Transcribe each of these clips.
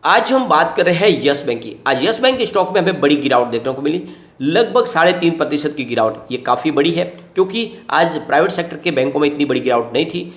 आज हम बात कर रहे हैं यस बैंक की। आज यस बैंक के स्टॉक में हमें बड़ी गिरावट देखने को मिली, लगभग 3.5% की गिरावट। ये काफ़ी बड़ी है क्योंकि आज प्राइवेट सेक्टर के बैंकों में इतनी बड़ी गिरावट नहीं थी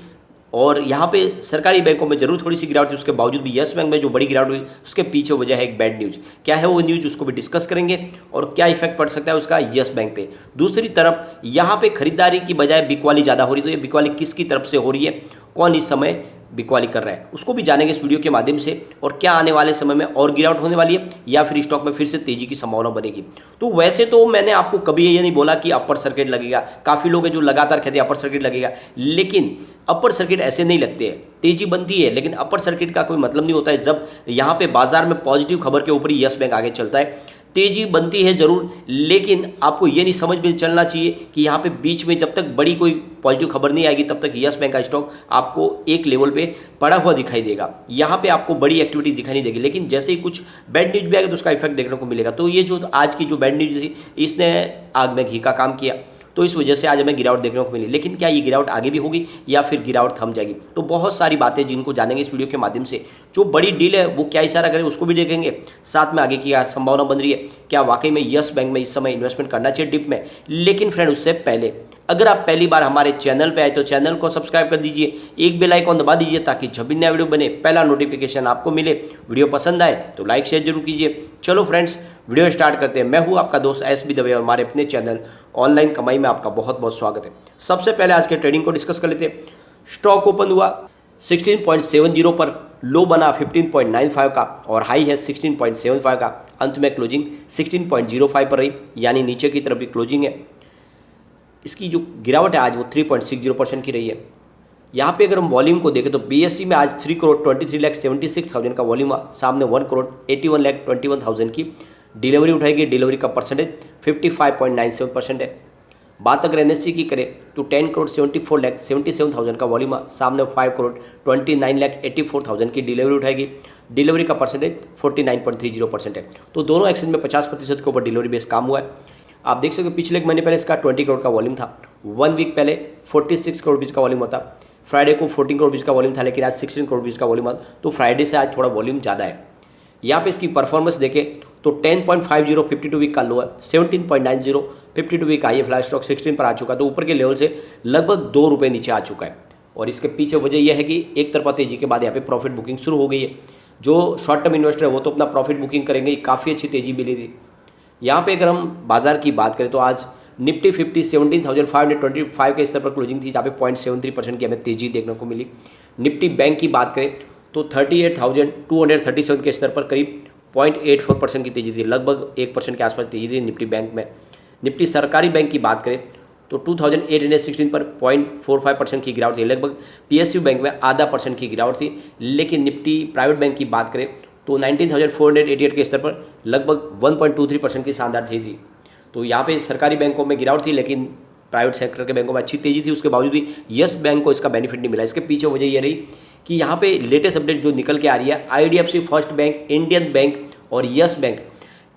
और यहाँ पे सरकारी बैंकों में जरूर थोड़ी सी गिरावट थी। उसके बावजूद भी यस बैंक में जो बड़ी गिरावट हुई उसके पीछे वजह है एक बैड न्यूज़। क्या है वो न्यूज़, उसको भी डिस्कस करेंगे और क्या इफेक्ट पड़ सकता है उसका यस बैंक पे। दूसरी तरफ यहाँ पे खरीदारी की बजाय बिकवाली ज़्यादा हो रही, तो ये बिकवाली किसकी तरफ से हो रही है, कौन इस समय बिकवाली कर रहा है, उसको भी जानेंगे इस वीडियो के माध्यम से। और क्या आने वाले समय में और गिरावट होने वाली है या फिर स्टॉक में फिर से तेजी की संभावना बनेगी। तो वैसे तो मैंने आपको कभी ये नहीं बोला कि अपर सर्किट लगेगा। काफ़ी लोग हैं जो लगातार कहते हैं अपर सर्किट लगेगा, लेकिन अपर सर्किट ऐसे नहीं लगते हैं। तेजी बनती है लेकिन अपर सर्किट का कोई मतलब नहीं होता है। जब यहाँ पे बाजार में पॉजिटिव खबर के ऊपर ही यस बैंक आगे चलता है, तेजी बनती है जरूर, लेकिन आपको ये नहीं समझ में चलना चाहिए कि यहाँ पे बीच में जब तक बड़ी कोई पॉजिटिव खबर नहीं आएगी तब तक यस बैंक का स्टॉक आपको एक लेवल पे पड़ा हुआ दिखाई देगा। यहाँ पे आपको बड़ी एक्टिविटी दिखाई नहीं देगी, लेकिन जैसे ही कुछ बैड न्यूज भी आएगा तो उसका इफेक्ट देखने को मिलेगा। तो ये जो आज की जो बैड न्यूज थी इसने आग में घी का काम किया, तो इस वजह से आज हमें गिरावट देखने को मिली। लेकिन क्या ये गिरावट आगे भी होगी या फिर गिरावट थम जाएगी, तो बहुत सारी बातें जिनको जानेंगे इस वीडियो के माध्यम से। जो बड़ी डील है वो क्या इशारा करे उसको भी देखेंगे, साथ में आगे की क्या संभावना बन रही है, क्या वाकई में यस बैंक में इस समय इन्वेस्टमेंट करना चाहिए डिप में। लेकिन फ्रेंड उससे पहले अगर आप पहली बार हमारे चैनल पे आए तो चैनल को सब्सक्राइब कर दीजिए, एक बेल आइकॉन दबा दीजिए ताकि जब भी नया वीडियो बने पहला नोटिफिकेशन आपको मिले। वीडियो पसंद आए तो लाइक शेयर जरूर कीजिए। चलो फ्रेंड्स वीडियो स्टार्ट करते हैं। मैं हूं आपका दोस्त एसबी दवे और हमारे अपने चैनल ऑनलाइन कमाई में आपका बहुत बहुत स्वागत है। सबसे पहले आज के ट्रेडिंग को डिस्कस कर लेते हैं। स्टॉक ओपन हुआ 16.70 पर, लो बना 15.95 का और हाई है 16.75 का। अंत में क्लोजिंग 16.05 पर रही, यानी नीचे की तरफ भी क्लोजिंग है। इसकी जो गिरावट है आज वो 3.60% की रही है। यहाँ पे अगर हम वॉल्यूम को देखें तो बीएससी में आज 3,23,76,000 का वॉल्यूम हुआ, सामने 1,81,21,000 की डिलीवरी उठाएगी। डिलीवरी का परसेंटेज 55.97% है। बात अगर एनएससी की करें तो 10,74,77,000 का वॉल्यूम हुआ, सामने 5,29,84,000 की डिलीवरी उठाएगी। डिलीवरी का परसेंटेज 49.30% है। तो दोनों एक्सचेंज में 50% के ऊपर डिलीवरी बेस काम हुआ है। आप देख सकते हो पिछले एक महीने पहले इसका 20 करोड़ का वॉल्यूम था, 1 वीक पहले 46 करोड़ रुपीज़ का वॉल्यूम होता। फ्राइडे को 14 करोड़ रुपीज़ का वॉल्यूम था, लेकिन आज 16 करोड़ रुपीज़ का वॉल्यूम आता, तो फ्राइडे से आज थोड़ा वॉल्यूम ज़्यादा है। यहाँ पे इसकी परफॉर्मेंस देखें तो 10.50 52 वीक का लो है, 17.90 52 वीक हाई है। फ्लैश स्टॉक 16 पर आ चुका है, तो ऊपर के लेवल से लगभग 2 रुपये नीचे आ चुका है। और इसके पीछे वजह यह है कि एक तरफा तेजी के बाद यहाँ पे प्रॉफिट बुकिंग शुरू हो गई है। जो शॉर्ट टर्म इन्वेस्टर है वो तो अपना प्रॉफिट बुकिंग करेंगे, काफ़ी अच्छी तेजी मिली थी। यहाँ पे अगर हम बाजार की बात करें तो आज निफ्टी 50 17,525 के स्तर पर क्लोजिंग थी, जहाँ पे 0.73% की हमें तेजी देखने को मिली। निफ्टी बैंक की बात करें तो 38,237 के स्तर पर करीब 0.84% की तेजी थी, लगभग 1% के आसपास तेजी थी निफ्टी बैंक में। निफ्टी सरकारी बैंक की बात करें तो 2,816 पर 0.45% की गिरावट थी, लगभग पीएसयू बैंक में आधा % की गिरावट थी। लेकिन निफ्टी प्राइवेट बैंक की बात करें तो 19,488 के स्तर पर लगभग 1.23% की शानदार तेजी थी। तो यहाँ पे सरकारी बैंकों में गिरावट थी, लेकिन प्राइवेट सेक्टर के बैंकों में अच्छी तेजी थी। उसके बावजूद भी यस बैंक को इसका बेनिफिट नहीं मिला। इसके पीछे वजह यह रही कि यहाँ पे लेटेस्ट अपडेट जो निकल के आ रही है, IDFC first bank, Indian bank और यस बैंक,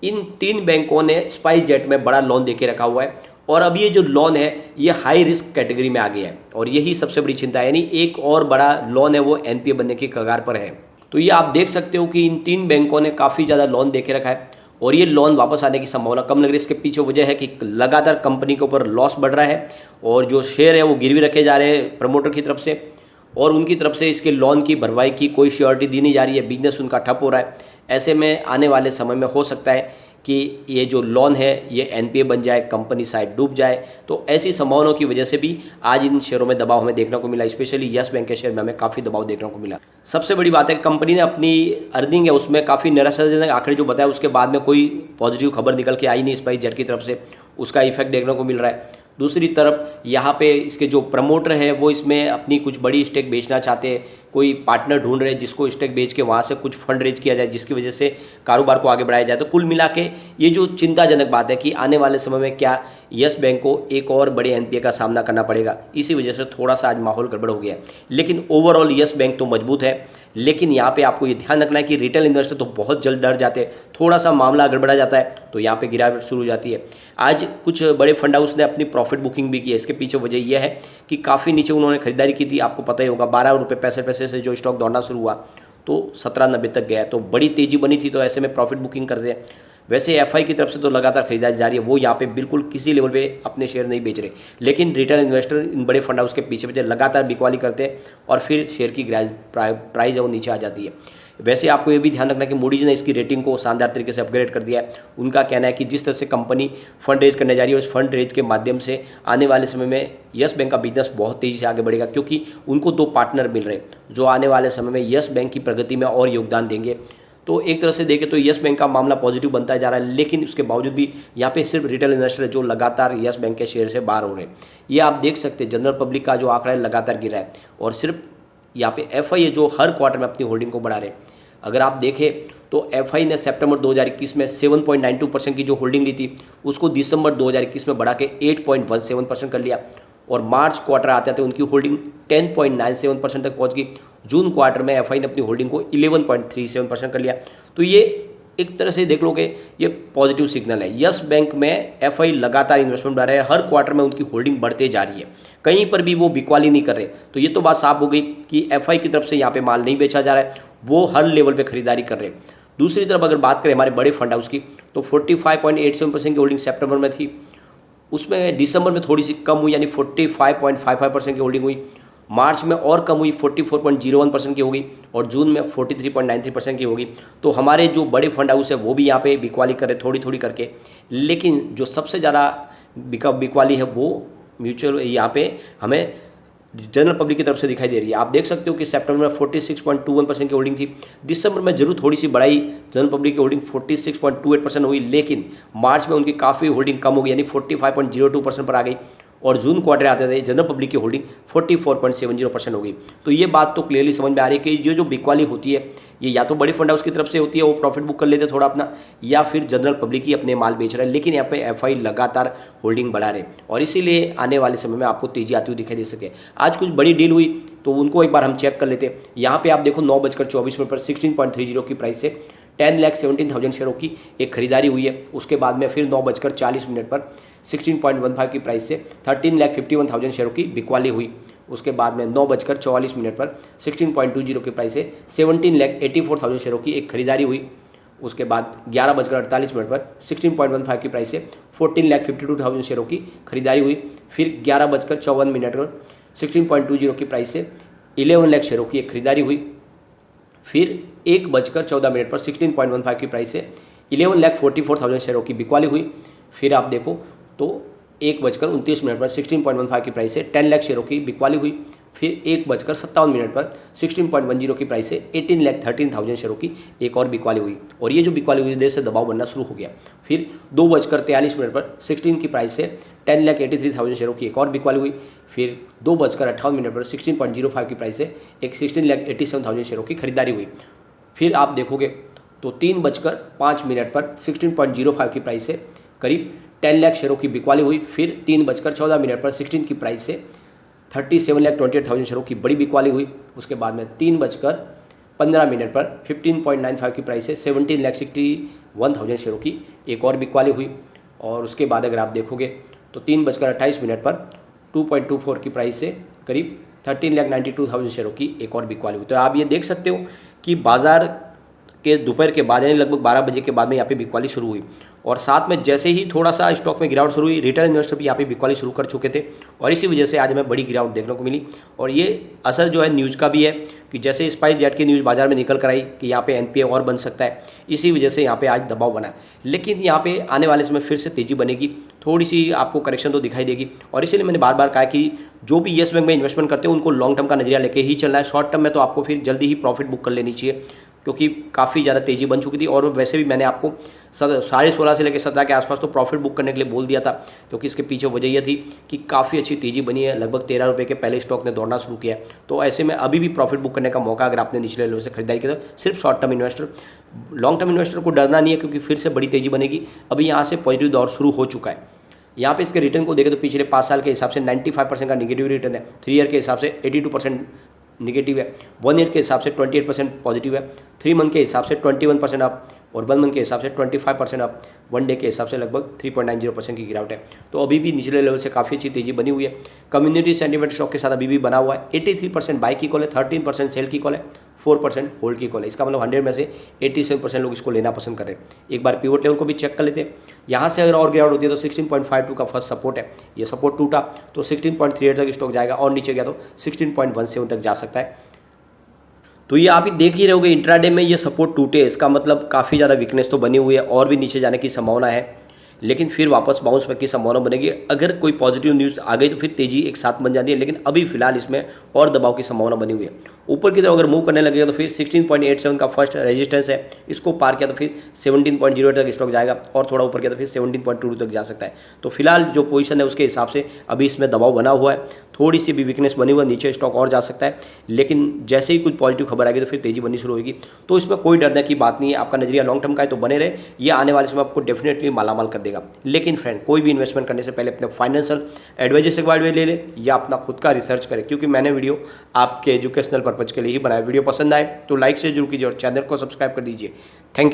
इन 3 बैंकों ने स्पाइस जेट में बड़ा लोन दे के रखा हुआ है। और अब ये जो लोन है ये हाई रिस्क कैटेगरी में आ गया है और यही सबसे बड़ी चिंता है, यानी एक और बड़ा लोन है वो एनपीए बनने की कगार पर है। तो ये आप देख सकते हो कि इन 3 बैंकों ने काफ़ी ज़्यादा लोन दे के रखा है और ये लोन वापस आने की संभावना कम लग रही है। इसके पीछे वजह है कि लगातार कंपनी के ऊपर लॉस बढ़ रहा है और जो शेयर है वो गिरवी रखे जा रहे हैं प्रमोटर की तरफ से, और उनकी तरफ से इसके लोन की भरपाई की कोई श्योरिटी दी नहीं जा रही है। बिजनेस उनका ठप हो रहा है। ऐसे में आने वाले समय में हो सकता है कि ये जो लोन है ये एनपीए बन जाए, कंपनी शायद डूब जाए। तो ऐसी संभावनाओं की वजह से भी आज इन शेयरों में दबाव हमें देखने को मिला, स्पेशली यस बैंक के शेयर में हमें काफ़ी दबाव देखने को मिला। सबसे बड़ी बात है कंपनी ने अपनी अर्निंग है उसमें काफ़ी निराशाजनक आंकड़े जो बताया, उसके बाद में कोई पॉजिटिव खबर निकल के आई नहीं स्पाइस जेट की तरफ से, उसका इफेक्ट देखने को मिल रहा है। दूसरी तरफ यहाँ पे इसके जो प्रमोटर है वो इसमें अपनी कुछ बड़ी स्टेक बेचना चाहते हैं, कोई पार्टनर ढूंढ रहे हैं जिसको स्टेक बेच के वहाँ से कुछ फंड रेज किया जाए, जिसकी वजह से कारोबार को आगे बढ़ाया जाए। तो कुल मिला के ये जो चिंताजनक बात है कि आने वाले समय में क्या यस बैंक को एक और बड़े एनपीए का सामना करना पड़ेगा, इसी वजह से थोड़ा सा आज माहौल गड़बड़ हो गया है। लेकिन ओवरऑल यस बैंक तो मजबूत है। लेकिन यहाँ पे आपको ये ध्यान रखना है कि रिटेल इन्वेस्टर तो बहुत जल्द डर जाते हैं, थोड़ा सा मामला गड़बड़ा जाता है तो यहाँ पे गिरावट शुरू हो जाती है। आज कुछ बड़े फंड हाउस ने अपनी प्रॉफिट बुकिंग भी की है। इसके पीछे वजह यह है कि काफ़ी नीचे उन्होंने खरीदारी की थी, आपको पता ही होगा 12 रुपये 65 पैसे से जो स्टॉक दौड़ना शुरू हुआ तो 17.90 तक गया, तो बड़ी तेज़ी बनी थी, तो ऐसे में प्रॉफिट बुकिंग कर दिया। वैसे एफआई की तरफ से तो लगातार खरीदारी जारी है, वो यहाँ पे बिल्कुल किसी लेवल पे अपने शेयर नहीं बेच रहे, लेकिन रिटेल इन्वेस्टर इन बड़े फंड हाउस के पीछे पीछे लगातार बिकवाली करते हैं और फिर शेयर की प्राइस है वो नीचे आ जाती है। वैसे आपको ये भी ध्यान रखना है कि मूडीज ने इसकी रेटिंग को शानदार तरीके से अपग्रेड कर दिया है। उनका कहना है कि जिस तरह से कंपनी फंड रेज करने जा रही है, उस फंड रेज के माध्यम से आने वाले समय में यस बैंक का बिजनेस बहुत तेज़ी से आगे बढ़ेगा, क्योंकि उनको 2 पार्टनर मिल रहे हैं जो आने वाले समय में यस बैंक की प्रगति में और योगदान देंगे। तो एक तरह से देखें तो यस बैंक का मामला पॉजिटिव बनता जा रहा है, लेकिन उसके बावजूद भी यहाँ पे सिर्फ रिटेल इन्वेस्टर है जो लगातार यस बैंक के शेयर से बाहर हो रहे हैं। ये आप देख सकते हैं जनरल पब्लिक का जो आंकड़ा है लगातार गिरा है, और सिर्फ यहाँ पे एफआई है जो हर क्वार्टर में अपनी होल्डिंग को बढ़ा रहे हैं। अगर आप देखें तो एफआई ने सितंबर 2021 में 7.92% की जो होल्डिंग ली थी, उसको दिसंबर 2021 में बढ़ा के 8.17% कर लिया, और मार्च क्वार्टर आते आते उनकी होल्डिंग 10.97% तक पहुंच गई। जून क्वार्टर में एफआई ने अपनी होल्डिंग को 11.37% कर लिया। तो ये एक तरह से देख लो कि ये पॉजिटिव सिग्नल है। यस बैंक में एफआई लगातार इन्वेस्टमेंट बढ़ा रहे हैं, हर क्वार्टर में उनकी होल्डिंग बढ़ते जा रही है, कहीं पर भी वो बिकवाली नहीं कर रहे। तो ये तो बात साफ हो गई कि एफआई की तरफ से यहाँ पे माल नहीं बेचा जा रहा है, वो हर लेवल पे खरीदारी कर रहे हैं। दूसरी तरफ अगर बात करें हमारे बड़े फंड हाउस की, तो 45.87% की होल्डिंग सितंबर में थी, उसमें दिसंबर में थोड़ी सी कम हुई, यानी 45.55% की होल्डिंग हुई। मार्च में और कम हुई, 44.01% की होगी, और जून में 43.93% की होगी। तो हमारे जो बड़े फंड हाउस है वो भी यहाँ पे बिकवाली कर रहे थोड़ी थोड़ी करके, लेकिन जो सबसे ज़्यादा बिकवाली है वो म्यूचुअल यहाँ पे हमें जनरल पब्लिक की तरफ से दिखाई दे रही है। आप देख सकते हो कि सितंबर में 46.21% की होल्डिंग थी, दिसंबर में जरूर थोड़ी सी बढ़ाई, जनरल पब्लिक की होल्डिंग 46.28% हुई, लेकिन मार्च में उनकी काफ़ी होल्डिंग कम हो गई, यानी 45.02% पर आ गई, और जून क्वार्टर आते थे जनरल पब्लिक की होल्डिंग 44.70% हो गई। तो ये बात तो क्लियरली समझ में आ रही है कि जो बिकवाली होती है ये या तो बड़े फंड हाउस की तरफ से होती है, वो प्रॉफिट बुक कर लेते हैं थोड़ा अपना, या फिर जनरल पब्लिक ही अपने माल बेच रहा है, लेकिन यहाँ पे एफआई लगातार होल्डिंग बढ़ा रहे, और इसीलिए आने वाले समय में आपको तेजी आती हुई दिखाई दे सके। आज कुछ बड़ी डील हुई तो उनको एक बार हम चेक कर लेते हैं। यहाँ पे आप देखो 9:24 पर 16.30 की प्राइस से 10,17,000 शेयरों की एक खरीदारी हुई है। उसके बाद में फिर 9:40 पर 16.15 की प्राइस से 13,51,000 शेयरों की बिकवाली हुई। उसके बाद में 9:44 पर 16.20 की प्राइस से 17,84,000 शेयरों की एक खरीदारी हुई। उसके बाद 11:48 पर 16.15 की प्राइस से 14,52,000 शेयरों की खरीदारी हुई। फिर 11:54 पर 16.20 की प्राइस से 11 लाख शेयरों की एक खरीदारी हुई। फिर 1:14 पर 16.15 की प्राइस से 11,44,000 शेयरों की बिकवाली हुई। फिर आप देखो तो 1:29 पर 16.15 की प्राइस से 10 लाख शेयरों की बिकवाली हुई। फिर 1:57 पर 16.10 की प्राइस से 18,13,000 शेयरों की एक और बिकवाली हुई, और ये जो बिकवाली हुई देर से दबाव बनना शुरू हो गया। फिर 2:43 पर 16 की प्राइस से 10,83,000 शेयरों की एक और बिकवाली हुई। फिर 2:58 पर 16.05 की प्राइस से एक 16,87,000 शेयरों की खरीदारी हुई। फिर आप देखोगे तो 3:05 पर 16.05 की प्राइस से करीब 10 लाख शेयरों की बिकवाली हुई। फिर 3:14 पर 16 की प्राइस से 37,28,000 शेयरों की बड़ी बिकवाली हुई। उसके बाद में 3:15 पर 15.95 की प्राइस से 17,61,000 शेयरों की एक और बिकवाली हुई। और उसके बाद अगर आप देखोगे तो 3:28 पर 2.24 की प्राइस से करीब 13,92,000 शेयरों की एक और बिकवाली हुई। तो आप ये देख सकते हो कि बाजार के दोपहर के बाद यानी लगभग 12 बजे के बाद में यहाँ पे बिकवाली शुरू हुई, और साथ में जैसे ही थोड़ा सा स्टॉक में गिरावट शुरू हुई, रिटेल इन्वेस्टर भी यहाँ पे बिकवाली शुरू कर चुके थे, और इसी वजह से आज हमें बड़ी गिरावट देखने को मिली। और ये असर जो है न्यूज़ का भी है कि जैसे स्पाइस जेट की न्यूज़ बाजार में निकल कर आई कि यहाँ पे एनपीए और बन सकता है, इसी वजह से यहाँ पे आज दबाव बना। लेकिन यहाँ पे आने वाले समय फिर से तेज़ी बनेगी, थोड़ी सी आपको करेक्शन तो दिखाई देगी, और इसीलिए मैंने बार बार कहा कि जो भी येस बैंक में इन्वेस्टमेंट करते हैं उनको लॉन्ग टर्म का नजरिया लेके ही चलना है। शॉर्ट टर्म में तो आपको फिर जल्दी ही प्रॉफिट बुक कर लेनी चाहिए, क्योंकि काफ़ी ज़्यादा तेज़ी बन चुकी थी। और वैसे भी मैंने आपको 16.5 से लेकर 17 के आसपास तो प्रॉफिट बुक करने के लिए बोल दिया था, क्योंकि इसके पीछे वजह यह थी कि काफ़ी अच्छी तेज़ी बनी है, लगभग 13 रुपये के पहले स्टॉक ने दौड़ना शुरू किया। तो ऐसे में अभी भी प्रॉफिट बुक करने का मौका, अगर आपने निचले लेवल से खरीदारी की तो सिर्फ short term investor, long term investor को डरना नहीं है, क्योंकि फिर से बड़ी तेज़ी बनेगी। अभी यहाँ से पॉजिटिव दौर शुरू हो चुका है। यहाँ पे इसके रिटर्न को देखें तो पिछले 5 साल के हिसाब से 95% का निगेटिव रिटर्न है, 3 ईयर के हिसाब से 82% निगेटिव है, 1 ईयर के हिसाब से 28% पॉजिटिव है, 3 मंथ के हिसाब से 21% अप, और 1 मंथ के हिसाब से 25% अप, 1 डे के हिसाब से लगभग 3.90% की गिरावट है। तो अभी भी निचले लेवल से काफ़ी अच्छी तेज़ी बनी हुई है। कम्युनिटी सेंटीमेंट स्टॉक के साथ अभी भी बना हुआ है, 83% बाई की कॉल है, 13% सेल की कॉल है, 4% होल्ड की कॉल है। इसका मतलब 100 में से 87% लोग इसको लेना पसंद कर रहे हैं। एक बार पिवट लेवल को भी चेक कर लेते हैं। यहाँ से अगर और गिरावट होती है तो 16.52 का फर्स्ट सपोर्ट है, ये सपोर्ट टूटा तो 16.38 तक स्टॉक जाएगा और नीचे गया तो 16.17 तक जा सकता है। तो ये आप ही देख ही रहे होगे इंट्राडे में ये सपोर्ट टूटे, इसका मतलब काफ़ी ज़्यादा वीकनेस तो बनी हुई है और भी नीचे जाने की संभावना है, लेकिन फिर वापस बाउंस बैक की संभावना बनेगी। अगर कोई पॉजिटिव न्यूज़ आ गई तो फिर तेजी एक साथ बन जाती है, लेकिन अभी फिलहाल इसमें और दबाव की संभावना बनी हुई है। ऊपर की तरफ अगर मूव करने लगेगा तो फिर 16.87 का फर्स्ट रेजिस्टेंस है, इसको पार किया तो फिर 17.08 तक स्टॉक जाएगा और थोड़ा ऊपर किया तो फिर 17.22 तक जा सकता है। तो फिलहाल जो पोजीशन है उसके हिसाब से अभी इसमें दबाव बना हुआ है, थोड़ी सी भी वीकनेस बनी हुआ है, नीचे स्टॉक और जा सकता है, लेकिन जैसे ही कुछ पॉजिटिव खबर आएगी तो फिर तेजी बननी शुरू होगी। तो इसमें कोई डरने की बात नहीं है। आपका नजरिया लॉन्ग टर्म का है तो बने रहे, ये आने वाले समय आपको डेफिनेटली मालामाल कर देगा। लेकिन फ्रेंड, कोई भी इन्वेस्टमेंट करने से पहले अपने फाइनेंशियल एडवाइजर से एडवाइस ले ले या अपना खुद का रिसर्च करें, क्योंकि मैंने वीडियो आपके एजुकेशनल पर्पज के लिए ही बनाया। वीडियो पसंद आए तो लाइक से जरूर कीजिए और चैनल को सब्सक्राइब कर दीजिए। Thank you.